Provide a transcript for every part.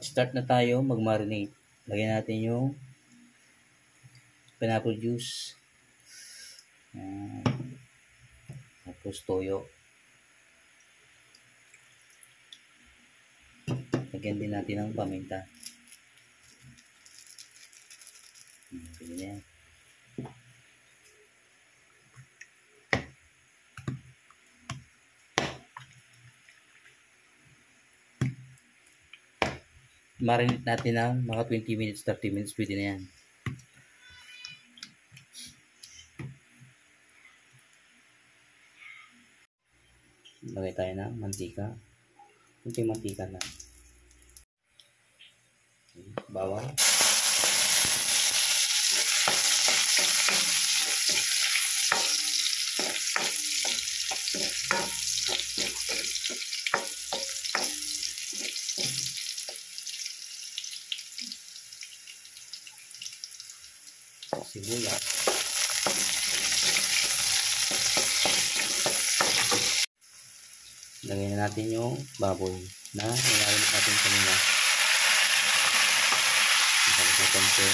Start na tayo mag-marinate. Lagyan natin yung pineapple juice. Tapos toyo. Lagyan din natin ng paminta. Pwede na yan. Marinate natin ng mga 20 minutes, 30 minutes. Pwede na yan. Lagay tayo ng mantika. Kunting mantika na. Bawang. Sibuyas. Lagyan na natin yung baboy na nilalim natin kanina. Konti.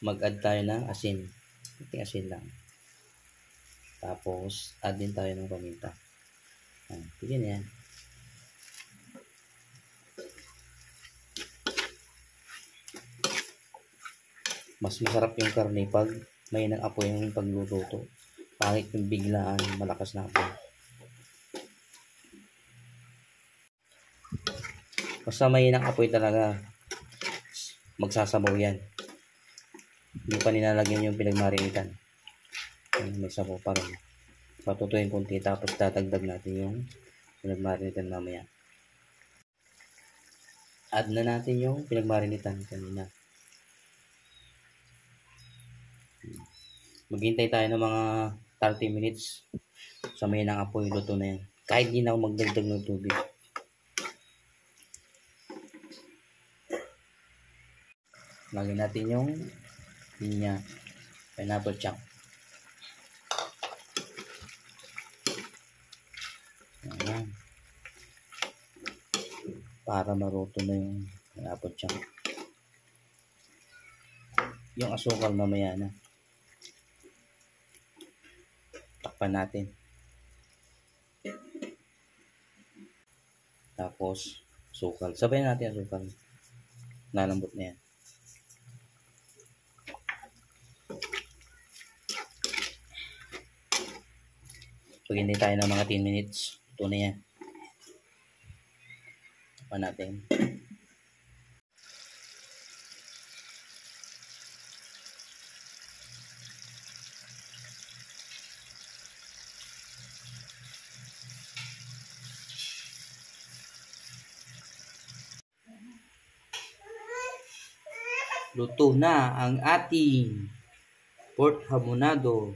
Mag-add tayo ng asin. Kunting asin lang. Tapos, add din tayo ng paminta. Pwede na yan. Mas masarap yung karne pag may nang apoy yung pagluluto. Pangit yung biglaan, malakas na apoy. Basta may nang apoy talaga, magsasabaw yan. Hindi pa nilalagyan yung pinagmarinitan. May sabaw pa rin. Patutuin konti tapos tatagdag natin yung pinagmarinitan mamaya. Add na natin yung pinagmarinitan kanina. Maghintay tayo ng mga 30 minutes sa may nang apoy, luto na yan. Kahit di na ako magdagdag ng tubig. Lagyan natin yung pinya, pineapple chunk. Ayan. Para maruto na yung pineapple chunk. Yung asukal mamaya na. Takpan natin. Tapos, asukal. Sabayin natin asukal. Lalambot na yan. Paghintay tayo ng mga 10 minutes. Ito na yan. Takpan natin. Luto na ang ating pork hamonado